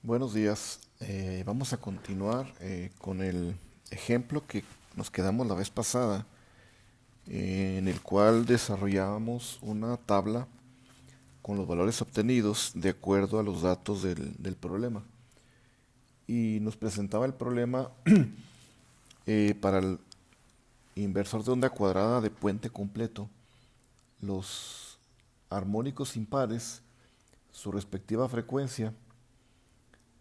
Buenos días. Vamos a continuar con el ejemplo que nos quedamos la vez pasada, en el cual desarrollábamos una tabla con los valores obtenidos de acuerdo a los datos del problema. Y nos presentaba el problema para el inversor de onda cuadrada de puente completo. Los armónicos impares, su respectiva frecuencia,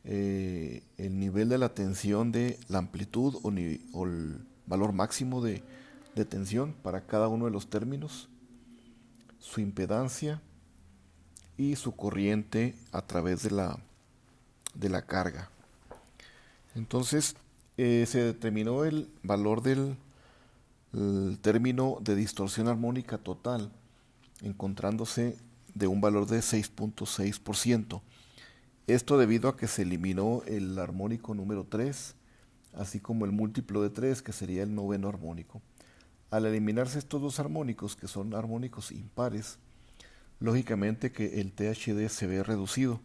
el nivel de la tensión de la amplitud o el valor máximo de tensión para cada uno de los términos, su impedancia y su corriente a través de la carga. Entonces se determinó el valor del el término de distorsión armónica total, encontrándose de un valor de 6.6%. Esto debido a que se eliminó el armónico número 3, así como el múltiplo de 3, que sería el noveno armónico. Al eliminarse estos dos armónicos, que son armónicos impares, lógicamente que el THD se ve reducido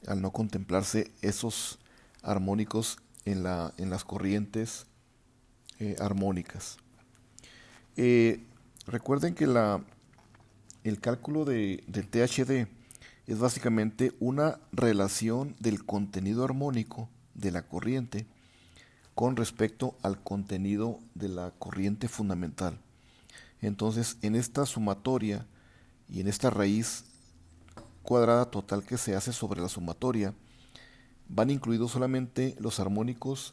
al no contemplarse esos armónicos en las corrientes armónicas. Eh, Recuerden que el cálculo del THD es básicamente una relación del contenido armónico de la corriente con respecto al contenido de la corriente fundamental. Entonces, en esta sumatoria y en esta raíz cuadrada total que se hace sobre la sumatoria, van incluidos solamente los armónicos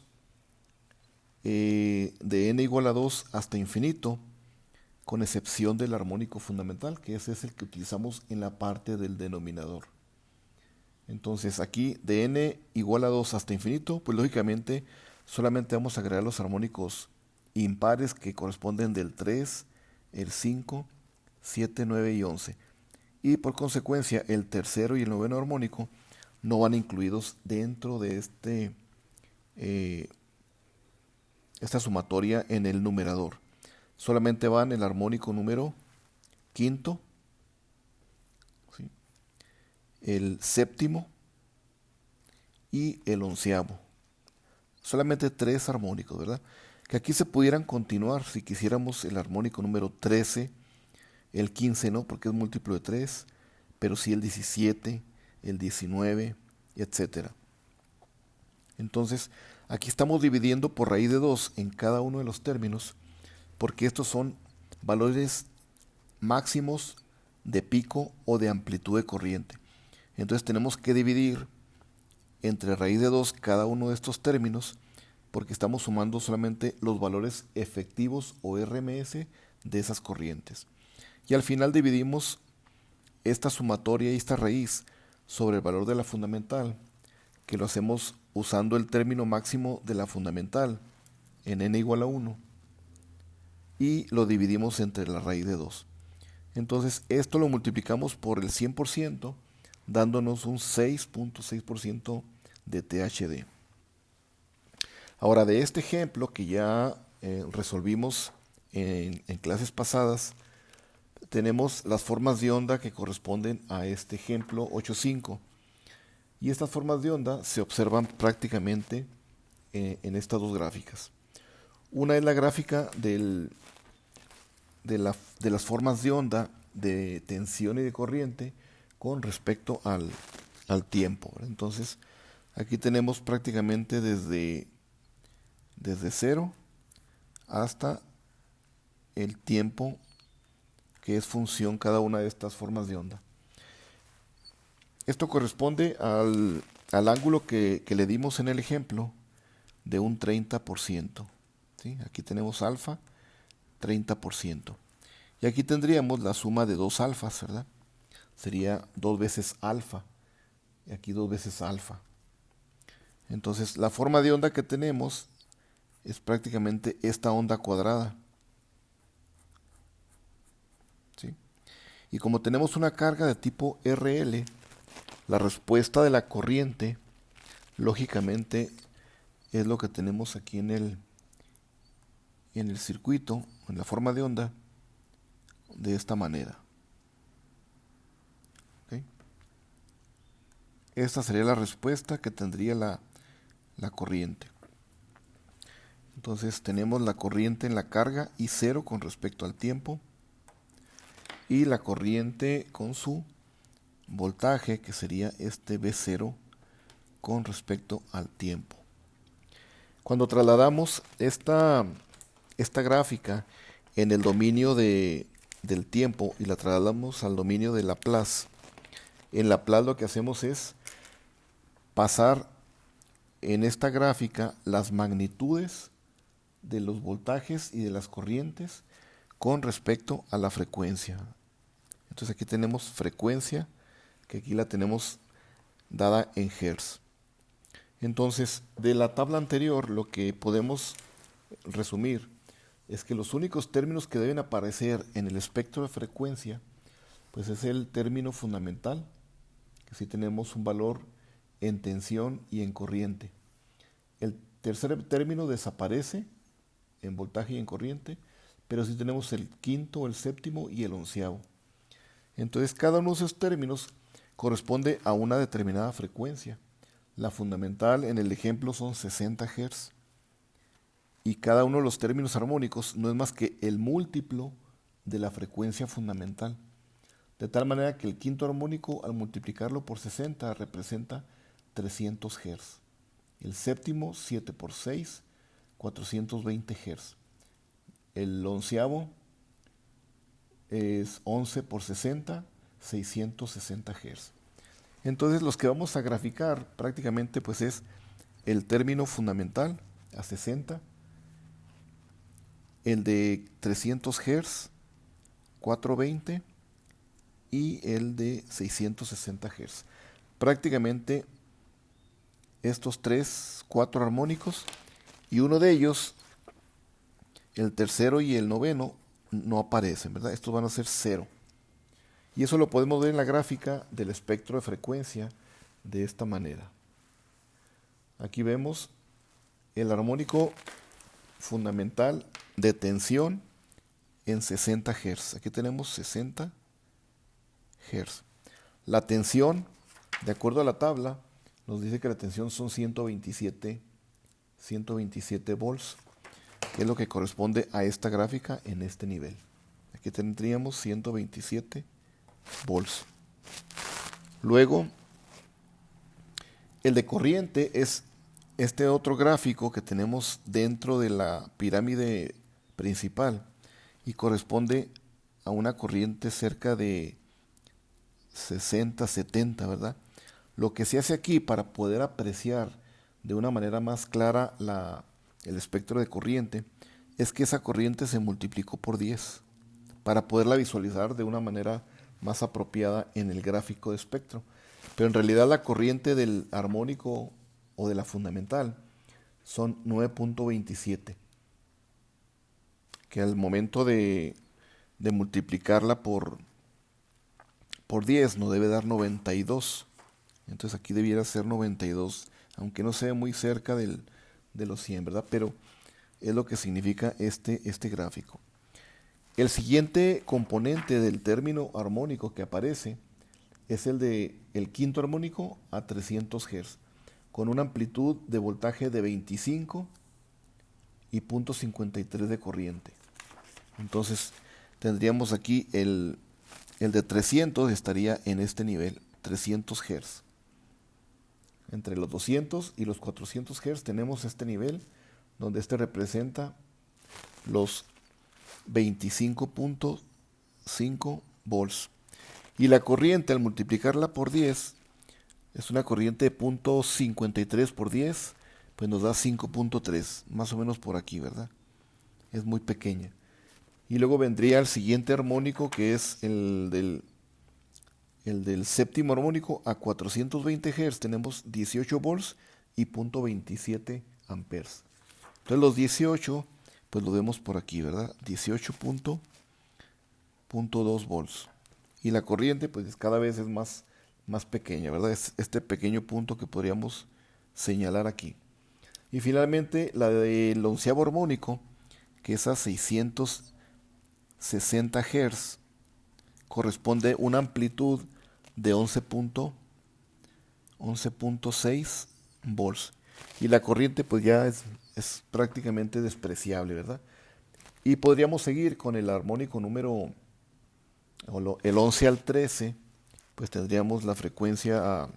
de n igual a 2 hasta infinito, con excepción del armónico fundamental, que ese es el que utilizamos en la parte del denominador. Entonces aquí de n igual a 2 hasta infinito, pues lógicamente solamente vamos a agregar los armónicos impares que corresponden del 3, el 5, 7, 9 y 11. Y por consecuencia el tercero y el noveno armónico no van incluidos dentro de eh, esta sumatoria en el numerador. Solamente van el armónico número quinto, ¿sí?, el séptimo y el onceavo. Solamente tres armónicos, ¿verdad? Que aquí se pudieran continuar si quisiéramos el armónico número 13, el 15 no, porque es múltiplo de 3, pero sí el 17, el 19, etcétera. Entonces, aquí estamos dividiendo por raíz de 2 en cada uno de los términos, porque estos son valores máximos de pico o de amplitud de corriente. Entonces tenemos que dividir entre raíz de 2 cada uno de estos términos, porque estamos sumando solamente los valores efectivos o RMS de esas corrientes. Y al final dividimos esta sumatoria y esta raíz sobre el valor de la fundamental, que lo hacemos usando el término máximo de la fundamental en n igual a 1, y lo dividimos entre la raíz de 2. Entonces esto lo multiplicamos por el 100%, dándonos un 6.6% de THD. Ahora, de este ejemplo que ya resolvimos en clases pasadas, tenemos las formas de onda que corresponden a este ejemplo 8.5. Y estas formas de onda se observan prácticamente en estas dos gráficas. Una es la gráfica de las formas de onda de tensión y de corriente con respecto al tiempo. Entonces, aquí tenemos prácticamente desde cero hasta el tiempo, que es función cada una de estas formas de onda. Esto corresponde al ángulo que le dimos en el ejemplo de un 30%. ¿Sí? Aquí tenemos alfa, 30%. Y aquí tendríamos la suma de dos alfas, ¿verdad? Sería 2 veces alfa. Y aquí 2 veces alfa. Entonces, la forma de onda que tenemos es prácticamente esta onda cuadrada. ¿Sí? Y como tenemos una carga de tipo RL, la respuesta de la corriente, lógicamente, es lo que tenemos aquí en el circuito, en la forma de onda, de esta manera. ¿Okay? esta sería la respuesta que tendría la corriente. Entonces tenemos la corriente en la carga I0 con respecto al tiempo y la corriente con su voltaje, que sería este V0 con respecto al tiempo. Cuando trasladamos esta gráfica en el dominio del tiempo y la trasladamos al dominio de Laplace, en Laplace lo que hacemos es pasar en esta gráfica las magnitudes de los voltajes y de las corrientes con respecto a la frecuencia. Entonces aquí tenemos frecuencia, que aquí la tenemos dada en Hz. Entonces, de la tabla anterior, lo que podemos resumir es que los únicos términos que deben aparecer en el espectro de frecuencia, pues es el término fundamental, que sí tenemos un valor en tensión y en corriente. El tercer término desaparece en voltaje y en corriente, pero sí tenemos el quinto, el séptimo y el onceavo. Entonces cada uno de esos términos corresponde a una determinada frecuencia. La fundamental en el ejemplo son 60 Hz. Y cada uno de los términos armónicos no es más que el múltiplo de la frecuencia fundamental. De tal manera que el quinto armónico al multiplicarlo por 60 representa 300 Hz. El séptimo 7 por 6, 420 Hz. El onceavo es 11 por 60, 660 Hz. Entonces los que vamos a graficar prácticamente pues es el término fundamental a 60, el de 300 Hz, 420 y el de 660 Hz. Prácticamente estos 4 armónicos, y uno de ellos, el tercero y el noveno, no aparecen, ¿verdad? Estos van a ser 0. Y eso lo podemos ver en la gráfica del espectro de frecuencia de esta manera. Aquí vemos el armónico fundamental de tensión en 60 Hz. Aquí tenemos 60 Hz. La tensión, de acuerdo a la tabla, nos dice que la tensión son 127 volts, que es lo que corresponde a esta gráfica en este nivel. Aquí tendríamos 127 volts. Luego, el de corriente es este otro gráfico que tenemos dentro de la pirámide principal y corresponde a una corriente cerca de 60, 70, ¿verdad? Lo que se hace aquí para poder apreciar de una manera más clara el espectro de corriente es que esa corriente se multiplicó por 10 para poderla visualizar de una manera más apropiada en el gráfico de espectro. Pero en realidad la corriente del armónico o de la fundamental son 9.27, que al momento de multiplicarla por 10 nos debe dar 92. Entonces aquí debiera ser 92, aunque no sea muy cerca de los 100, ¿verdad? Pero es lo que significa este gráfico. El siguiente componente del término armónico que aparece es el de el quinto armónico a 300 Hz, con una amplitud de voltaje de 25 y 0.53 de corriente. Entonces tendríamos aquí el de 300 estaría en este nivel, 300 Hz. Entre los 200 y los 400 Hz tenemos este nivel, donde este representa los 25.5 volts. Y la corriente, al multiplicarla por 10, es una corriente de 0.53 por 10, pues nos da 5.3, más o menos por aquí, ¿verdad? Es muy pequeña. Y luego vendría el siguiente armónico, que es el del séptimo armónico a 420 Hz. Tenemos 18 volts y 0.27 amperes. Entonces los 18, pues lo vemos por aquí, ¿verdad? 18.2 volts. Y la corriente, pues cada vez es más pequeña, ¿verdad? Es este pequeño punto que podríamos señalar aquí. Y finalmente la del onceavo armónico, que es a 660 Hz, corresponde una amplitud de 11.8 11.6 volts. Y la corriente pues ya es prácticamente despreciable, ¿verdad? Y podríamos seguir con el armónico número, el 11 al 13, pues tendríamos la frecuencia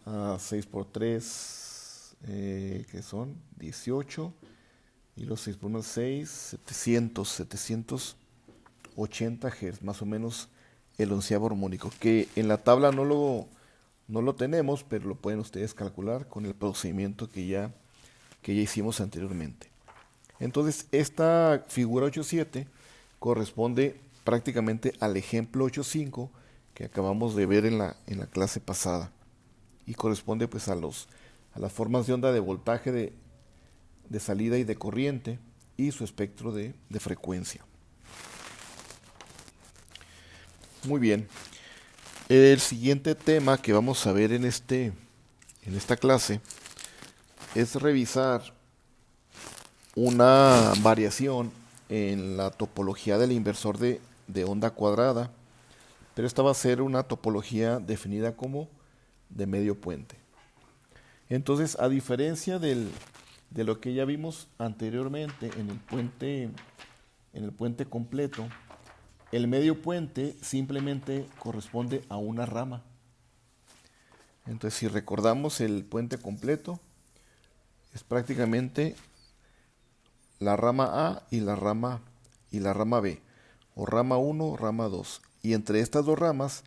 a 6 por 3, que son 18, y los 6 por 1, 6, 780 Hz, más o menos el onceavo armónico, que en la tabla no lo tenemos, pero lo pueden ustedes calcular con el procedimiento que ya hicimos anteriormente. Entonces, esta figura 8.7 corresponde prácticamente al ejemplo 8.5 que acabamos de ver en la clase pasada, y corresponde pues a las formas de onda de voltaje de salida y de corriente y su espectro de frecuencia. Muy bien. El siguiente tema que vamos a ver en esta clase es revisar una variación en la topología del inversor de onda cuadrada, pero esta va a ser una topología definida como de medio puente. Entonces, a diferencia de lo que ya vimos anteriormente en el puente completo, el medio puente simplemente corresponde a una rama. Entonces, si recordamos, el puente completo es prácticamente la rama A y la rama B, o rama 1 o rama 2. Y entre estas dos ramas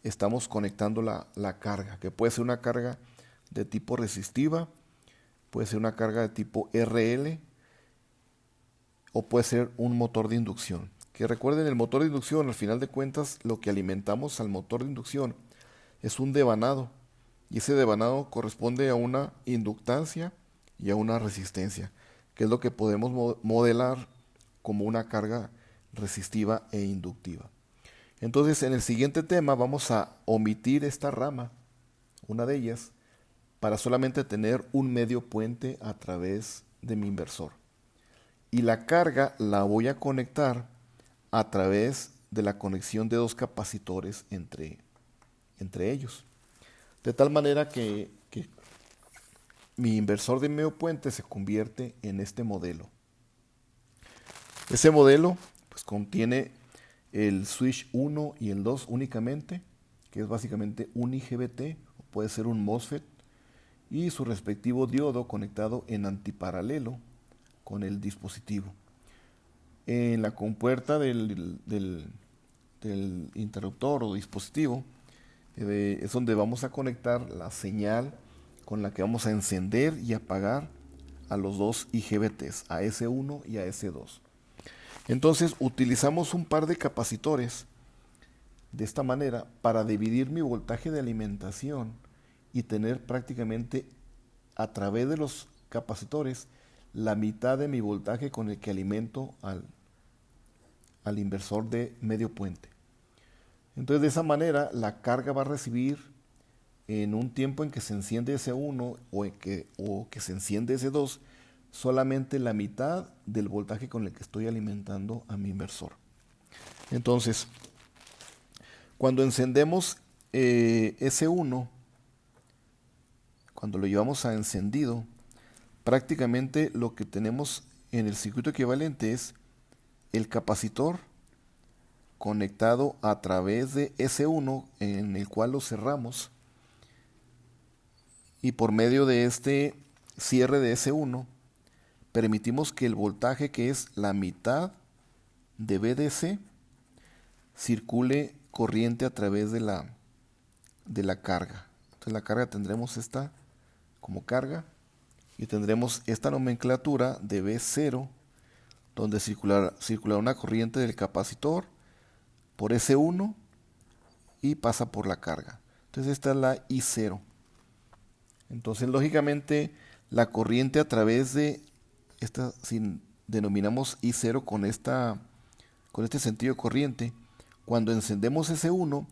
estamos conectando la carga, que puede ser una carga de tipo resistiva, puede ser una carga de tipo RL, o puede ser un motor de inducción. Que recuerden, el motor de inducción, al final de cuentas, lo que alimentamos al motor de inducción es un devanado, y ese devanado corresponde a una inductancia y a una resistencia, que es lo que podemos modelar como una carga resistiva e inductiva. Entonces, en el siguiente tema vamos a omitir esta rama, una de ellas, para solamente tener un medio puente a través de mi inversor. Y la carga la voy a conectar a través de la conexión de dos capacitores entre ellos. De tal manera que mi inversor de medio puente se convierte en este modelo. Ese modelo pues contiene el switch 1 y el 2 únicamente, que es básicamente un IGBT, o puede ser un MOSFET, y su respectivo diodo conectado en antiparalelo con el dispositivo. En la compuerta del interruptor o dispositivo es donde vamos a conectar la señal con la que vamos a encender y apagar a los dos IGBTs, a S1 y a S2. Entonces utilizamos un par de capacitores de esta manera para dividir mi voltaje de alimentación y tener prácticamente a través de los capacitores la mitad de mi voltaje con el que alimento al inversor de medio puente. Entonces, de esa manera la carga va a recibir en un tiempo en que se enciende S1 o que se enciende S2 solamente la mitad del voltaje con el que estoy alimentando a mi inversor. Entonces, cuando encendemos S1, cuando lo llevamos a encendido, prácticamente lo que tenemos en el circuito equivalente es el capacitor conectado a través de S1, en el cual lo cerramos, y por medio de este cierre de S1 permitimos que el voltaje, que es la mitad de VDC, circule corriente a través de la carga. Entonces la carga tendremos esta como carga, y tendremos esta nomenclatura de V0, donde circulará una corriente del capacitor por S1 y pasa por la carga. Entonces esta es la I0. Entonces, lógicamente, la corriente a través de esta, si denominamos I0 con este sentido de corriente, cuando encendemos S1,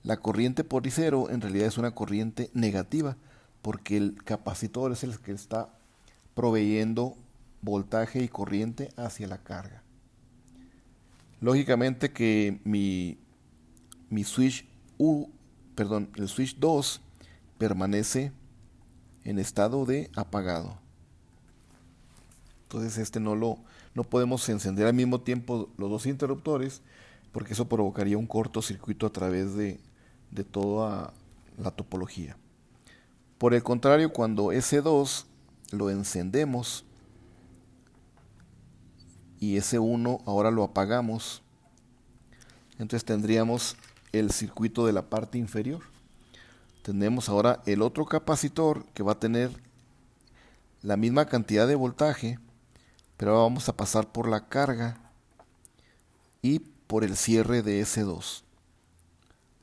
la corriente por I0 en realidad es una corriente negativa, porque el capacitor es el que está proveyendo voltaje y corriente hacia la carga. Lógicamente que mi switch perdón, el switch 2 permanece en estado de apagado. Entonces no podemos encender al mismo tiempo los dos interruptores, porque eso provocaría un cortocircuito a través de toda la topología. Por el contrario, cuando S2 lo encendemos y S1 ahora lo apagamos, entonces tendríamos el circuito de la parte inferior. Tenemos ahora el otro capacitor que va a tener la misma cantidad de voltaje, pero ahora vamos a pasar por la carga y por el cierre de S2,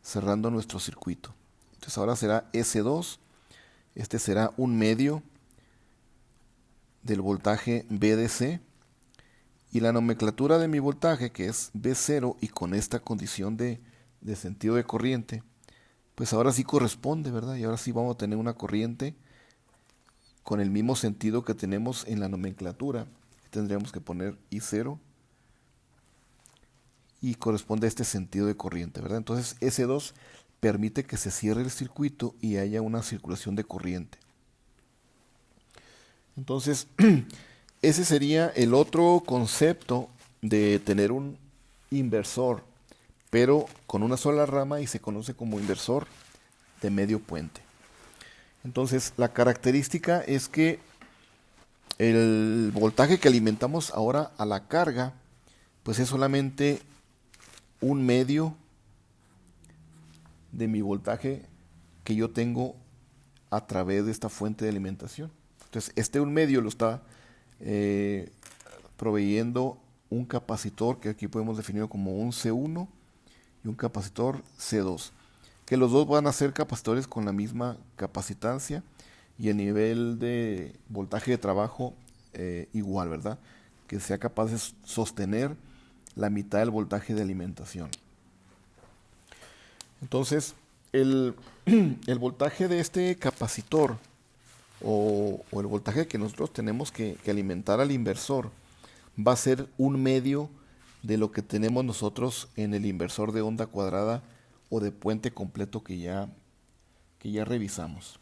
cerrando nuestro circuito. Entonces ahora será S2, este será un medio del voltaje VDC, y la nomenclatura de mi voltaje, que es V0 y con esta condición de sentido de corriente, pues ahora sí corresponde, ¿verdad? Y ahora sí vamos a tener una corriente con el mismo sentido que tenemos en la nomenclatura. Tendríamos que poner I0 y corresponde a este sentido de corriente, ¿verdad? Entonces S2 permite que se cierre el circuito y haya una circulación de corriente. Entonces, ese sería el otro concepto de tener un inversor, pero con una sola rama, y se conoce como inversor de medio puente. Entonces, la característica es que el voltaje que alimentamos ahora a la carga, pues es solamente un medio de mi voltaje que yo tengo a través de esta fuente de alimentación. Entonces, este un medio lo está proveyendo un capacitor que aquí podemos definir como un C1 y un capacitor C2, que los dos van a ser capacitores con la misma capacitancia y el nivel de voltaje de trabajo igual, ¿verdad? Que sea capaz de sostener la mitad del voltaje de alimentación. Entonces, el voltaje de este capacitor o el voltaje que nosotros tenemos que alimentar al inversor va a ser un medio de lo que tenemos nosotros en el inversor de onda cuadrada o de puente completo que ya revisamos.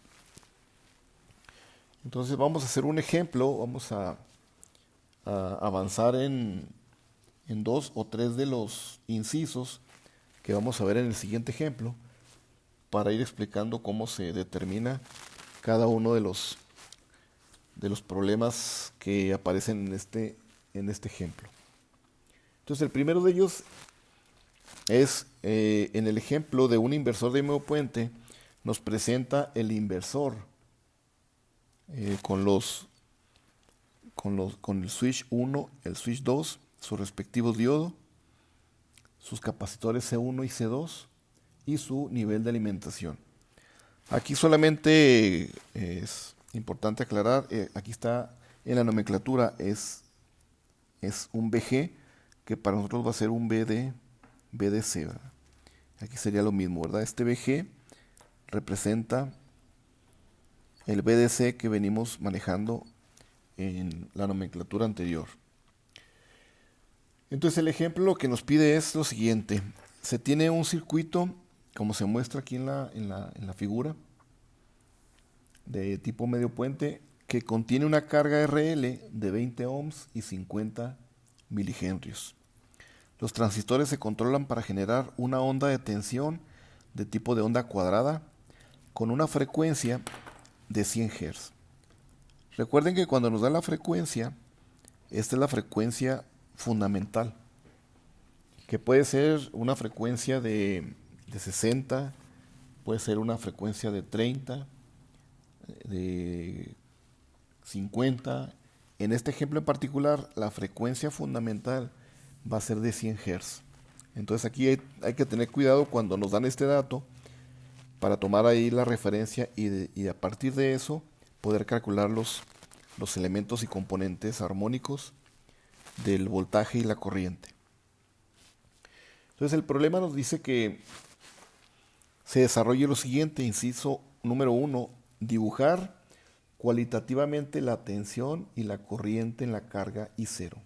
Entonces vamos a hacer un ejemplo, vamos a avanzar en dos o tres de los incisos que vamos a ver en el siguiente ejemplo para ir explicando cómo se determina cada uno de los problemas que aparecen en este ejemplo. Entonces el primero de ellos es en el ejemplo de un inversor de medio puente, nos presenta el inversor con el switch 1, el switch 2, sus respectivos diodos, sus capacitores C1 y C2 y su nivel de alimentación. Aquí solamente es importante aclarar, aquí está en la nomenclatura, es un VG, que para nosotros va a ser un VDC, ¿verdad? Aquí sería lo mismo, ¿verdad? Este VG representa el VDC que venimos manejando en la nomenclatura anterior. Entonces el ejemplo lo que nos pide es lo siguiente. Se tiene un circuito, como se muestra aquí en la figura, de tipo medio puente, que contiene una carga RL de 20 ohms y 50 milihenrios. Los transistores se controlan para generar una onda de tensión de tipo de onda cuadrada con una frecuencia de 100 Hz. Recuerden que cuando nos da la frecuencia, esta es la frecuencia fundamental, que puede ser una frecuencia de 60, puede ser una frecuencia de 30, de 50. En este ejemplo en particular, la frecuencia fundamental va a ser de 100 Hz. Entonces aquí hay que tener cuidado cuando nos dan este dato para tomar ahí la referencia y a partir de eso poder calcular los elementos y componentes armónicos del voltaje y la corriente. Entonces el problema nos dice que se desarrolle lo siguiente, inciso número 1, dibujar cualitativamente la tensión y la corriente en la carga I0.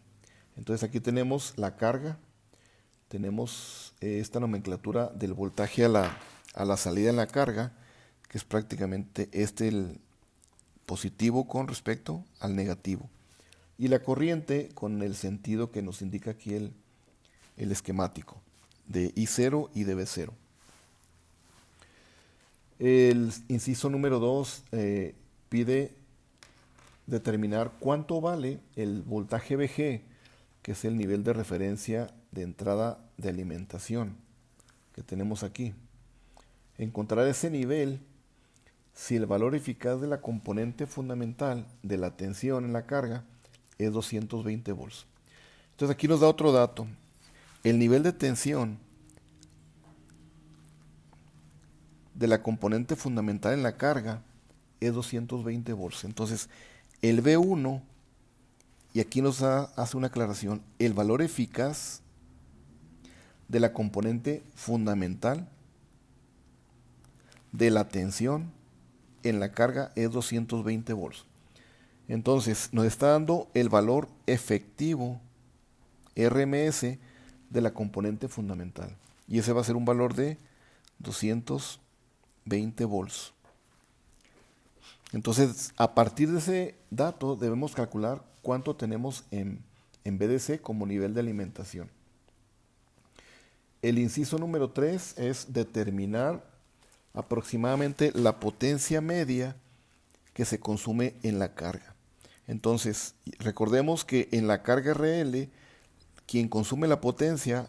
Entonces aquí tenemos la carga, tenemos esta nomenclatura del voltaje a a la salida en la carga, que es prácticamente el positivo con respecto al negativo. Y la corriente con el sentido que nos indica aquí el esquemático de I0 y de B0. El inciso número 2 pide determinar cuánto vale el voltaje VG, que es el nivel de referencia de entrada de alimentación que tenemos aquí. Encontrar ese nivel si el valor eficaz de la componente fundamental de la tensión en la carga es 220 volts. Entonces aquí nos da otro dato. El nivel de tensión de la componente fundamental en la carga es 220 volts. Entonces el V1, y aquí nos hace una aclaración, el valor eficaz de la componente fundamental de la tensión en la carga es 220 volts. Entonces nos está dando el valor efectivo RMS de la componente fundamental. Y ese va a ser un valor de 220 volts. Entonces, a partir de ese dato debemos calcular cuánto tenemos en VDC como nivel de alimentación. El inciso número 3 es determinar aproximadamente la potencia media que se consume en la carga. Entonces, recordemos que en la carga RL, quien consume la potencia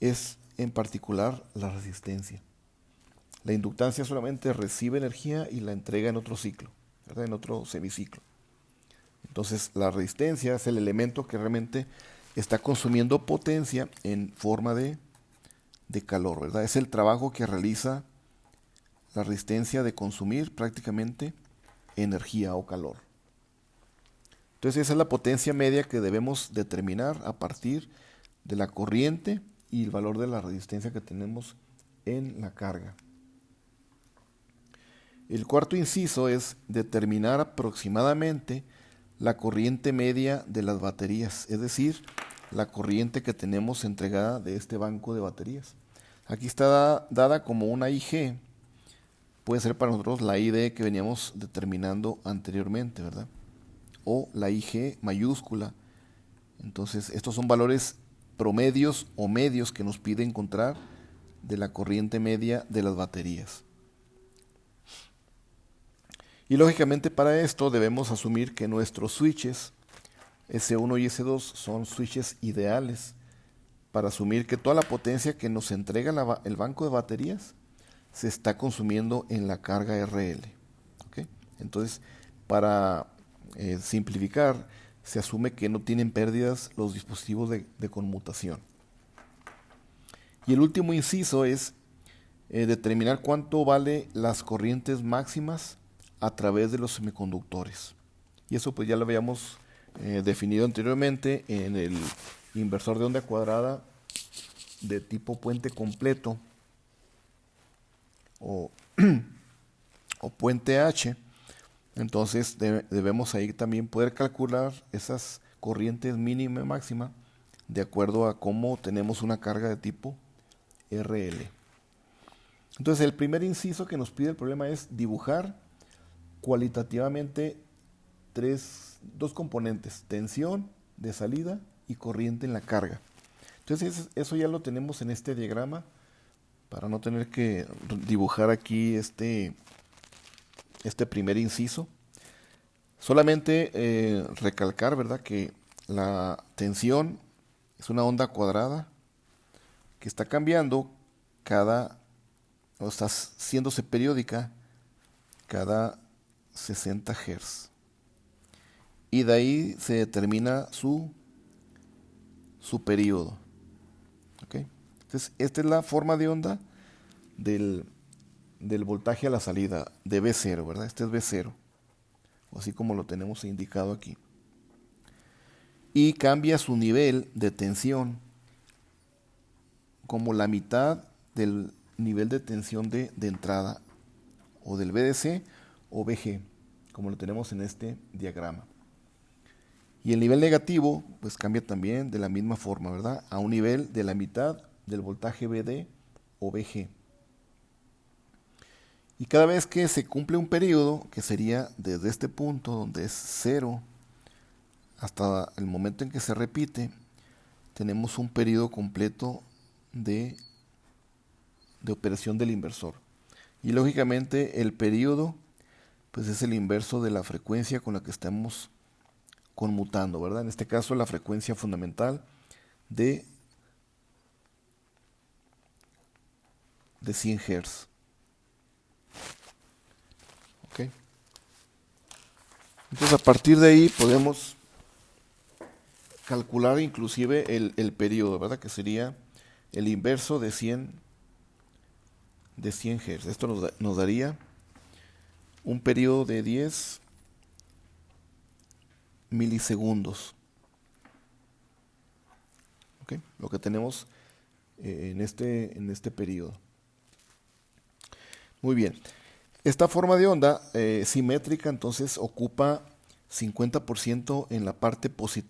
es en particular la resistencia. La inductancia solamente recibe energía y la entrega en otro ciclo, ¿verdad? En otro semiciclo. Entonces, la resistencia es el elemento que realmente está consumiendo potencia en forma de calor, ¿verdad? Es el trabajo que realiza la resistencia de consumir prácticamente energía o calor. Entonces esa es la potencia media que debemos determinar a partir de la corriente y el valor de la resistencia que tenemos en la carga. El cuarto inciso es determinar aproximadamente la corriente media de las baterías, es decir, la corriente que tenemos entregada de este banco de baterías. Aquí está dada como una IG, puede ser para nosotros la ID que veníamos determinando anteriormente, ¿verdad? O la IG mayúscula. Entonces, estos son valores promedios o medios que nos pide encontrar de la corriente media de las baterías. Y lógicamente para esto debemos asumir que nuestros switches S1 y S2 son switches ideales para asumir que toda la potencia que nos entrega el banco de baterías se está consumiendo en la carga RL. ¿Okay? Entonces, para simplificar, se asume que no tienen pérdidas los dispositivos de conmutación. Y el último inciso es determinar cuánto vale las corrientes máximas a través de los semiconductores. Y eso pues ya lo habíamos definido anteriormente en el inversor de onda cuadrada de tipo puente completo o puente H. Entonces debemos ahí también poder calcular esas corrientes mínima y máxima de acuerdo a cómo tenemos una carga de tipo RL. Entonces el primer inciso que nos pide el problema es dibujar cualitativamente dos componentes, tensión de salida y corriente en la carga. Entonces eso ya lo tenemos en este diagrama para no tener que dibujar aquí este primer inciso. Solamente recalcar, ¿verdad?, que la tensión es una onda cuadrada que está cambiando o está haciéndose periódica cada 60 Hz. Y de ahí se determina su periodo. ¿Okay? Entonces, esta es la forma de onda del voltaje a la salida de V0, ¿verdad? Este es V0, así como lo tenemos indicado aquí. Y cambia su nivel de tensión como la mitad del nivel de tensión de entrada, o del VDC o VG, como lo tenemos en este diagrama. Y el nivel negativo, pues cambia también de la misma forma, ¿verdad? A un nivel de la mitad del voltaje VD o VG. Y cada vez que se cumple un periodo, que sería desde este punto donde es 0 hasta el momento en que se repite, tenemos un periodo completo de operación del inversor. Y lógicamente el periodo pues es el inverso de la frecuencia con la que estamos conmutando, ¿verdad? En este caso la frecuencia fundamental de 100 Hz. ¿Ok? Entonces a partir de ahí podemos calcular inclusive el periodo, ¿verdad? Que sería el inverso de 100 Hz. Esto nos daría un periodo de 10 milisegundos. ¿Ok? Lo que tenemos en este periodo. Muy bien. Esta forma de onda simétrica entonces ocupa 50% en la parte positiva